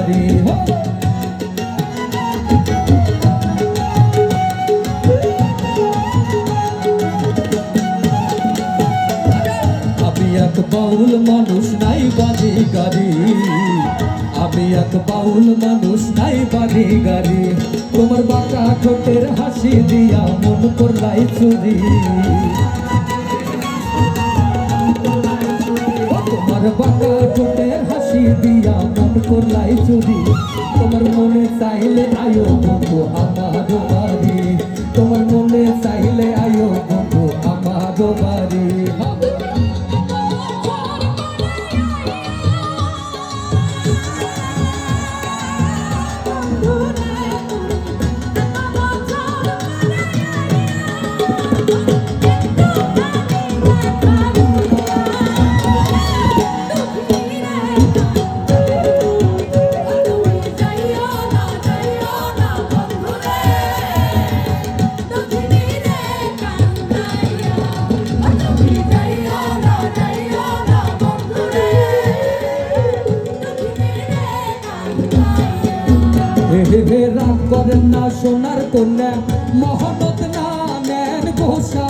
গাড়ি। আমি এক বাউল মানুষ নাই বাড়ি গাড়ি, আমি এক বাউল মানুষ নাই বাড়ি গাড়ি। তোমার বাঁকা ঠোঁটের হাসি দিয়া মন করলাই চুরি, তোমার বাঁকা ঠোঁটের হাসি দিয়া মন করলাই চুরি। তোমার মনে চাইলে আয়ো বন্ধু আমার বাড়ি, তোমার মনে চাইলে আয়ো বন্ধু আমার বাড়ি। রাগ করেন না সোনার কন্যা, মহনত না নেন গোসা